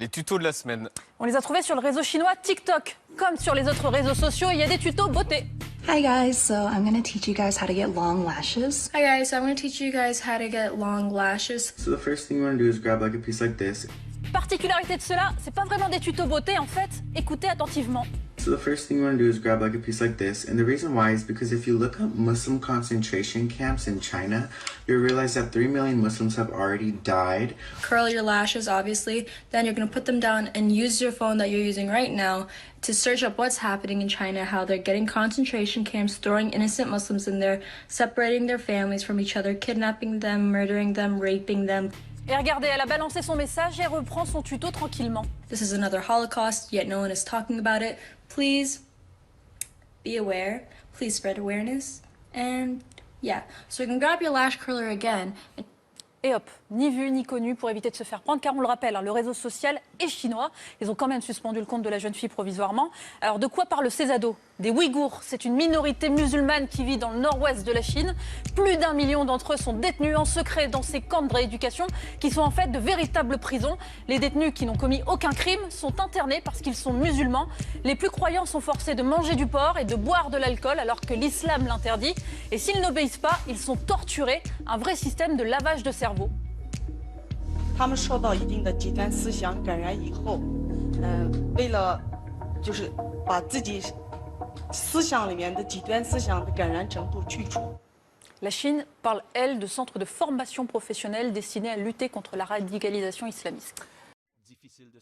Les tutos de la semaine. On les a trouvés sur le réseau chinois TikTok. Comme sur les autres réseaux sociaux, il y a des tutos beauté. Hi guys, so I'm gonna teach you guys how to get long lashes. Hi guys, so I'm going to teach you guys how to get long lashes. So the first thing you want to do is grab like a piece like this. Particularité de cela, c'est pas vraiment des tutos beauté en fait. Écoutez attentivement. So the first thing you want to do is grab like a piece like this, and the reason why is because if you look up Muslim concentration camps in China, you'll realize that 3 million Muslims have already died. Curl your lashes, obviously. Then you're going to put them down and use your phone that you're using right now to search up what's happening in China, how they're getting concentration camps, throwing innocent Muslims in there, separating their families from each other, kidnapping them, murdering them, raping them. Et regardez, elle a balancé son message et reprend son tuto tranquillement. This is another Holocaust, yet no one is talking about it. Please be aware. Please spread awareness. And yeah, so you can grab your lash curler again. Et hop, ni vu ni connu pour éviter de se faire prendre, car on le rappelle, le réseau social est chinois. Ils ont quand même suspendu le compte de la jeune fille provisoirement. Alors de quoi parlent ces ados? Des Ouïghours, c'est une minorité musulmane qui vit dans le nord-ouest de la Chine. Plus d'1 million d'entre eux sont détenus en secret dans ces camps de rééducation qui sont en fait de véritables prisons. Les détenus qui n'ont commis aucun crime sont internés parce qu'ils sont musulmans. Les plus croyants sont forcés de manger du porc et de boire de l'alcool alors que l'islam l'interdit. Et s'ils n'obéissent pas, ils sont torturés. Un vrai système de lavage de cerveau. 他们受到一定的极端思想感染以后，为了就是把自己思想里面的极端思想的感染程度去除。 La Chine parle, elle, de centres de formation professionnelle destinés à lutter contre la radicalisation islamiste.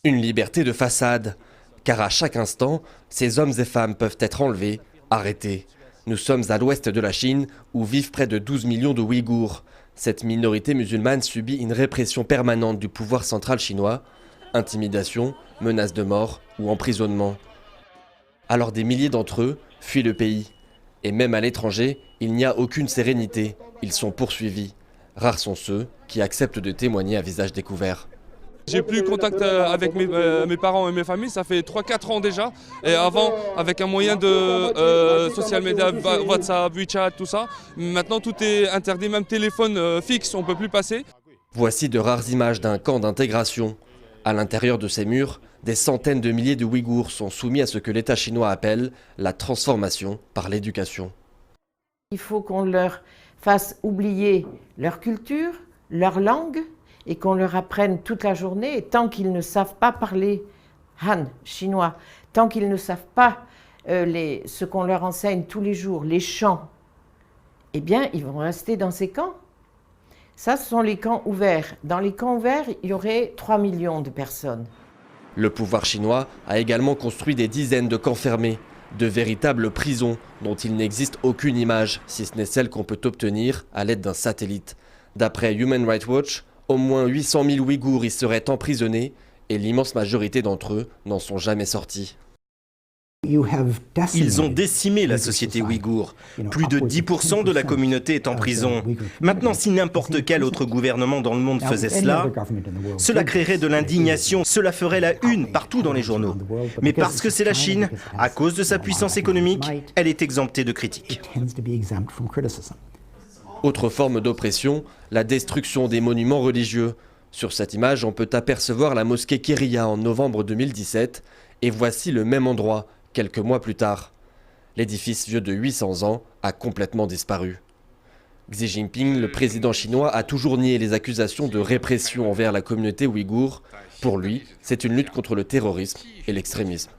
Une liberté de façade, car à chaque instant, ces hommes et femmes peuvent être enlevés, arrêtés. Nous sommes à l'ouest de la Chine, où vivent près de 12 millions de Ouïghours. Cette minorité musulmane subit une répression permanente du pouvoir central chinois, intimidation, menaces de mort ou emprisonnement. Alors des milliers d'entre eux fuient le pays. Et même à l'étranger, il n'y a aucune sérénité. Ils sont poursuivis. Rares sont ceux qui acceptent de témoigner à visage découvert. J'ai plus contact avec mes parents et mes familles, ça fait 3-4 ans déjà. Et avant, avec un moyen de social media, WhatsApp, WeChat, tout ça. Maintenant, tout est interdit, même téléphone fixe, on ne peut plus passer. Voici de rares images d'un camp d'intégration. À l'intérieur de ces murs, des centaines de milliers de Ouïghours sont soumis à ce que l'État chinois appelle la transformation par l'éducation. Il faut qu'on leur fasse oublier leur culture, leur langue, et qu'on leur apprenne toute la journée. Et tant qu'ils ne savent pas parler Han, chinois, tant qu'ils ne savent pas ce qu'on leur enseigne tous les jours, les chants, eh bien, ils vont rester dans ces camps. Ça, ce sont les camps ouverts. Dans les camps ouverts, il y aurait 3 millions de personnes. Le pouvoir chinois a également construit des dizaines de camps fermés, de véritables prisons dont il n'existe aucune image, si ce n'est celle qu'on peut obtenir à l'aide d'un satellite. D'après Human Rights Watch, au moins 800 000 Ouïghours y seraient emprisonnés et l'immense majorité d'entre eux n'en sont jamais sortis. Ils ont décimé la société ouïghour. Plus de 10% de la communauté est en prison. Maintenant, si n'importe quel autre gouvernement dans le monde faisait cela, cela créerait de l'indignation, cela ferait la une partout dans les journaux. Mais parce que c'est la Chine, à cause de sa puissance économique, elle est exemptée de critiques. Autre forme d'oppression, la destruction des monuments religieux. Sur cette image, on peut apercevoir la mosquée Kéria en novembre 2017, et voici le même endroit, quelques mois plus tard. L'édifice vieux de 800 ans a complètement disparu. Xi Jinping, le président chinois, a toujours nié les accusations de répression envers la communauté ouïghour. Pour lui, c'est une lutte contre le terrorisme et l'extrémisme.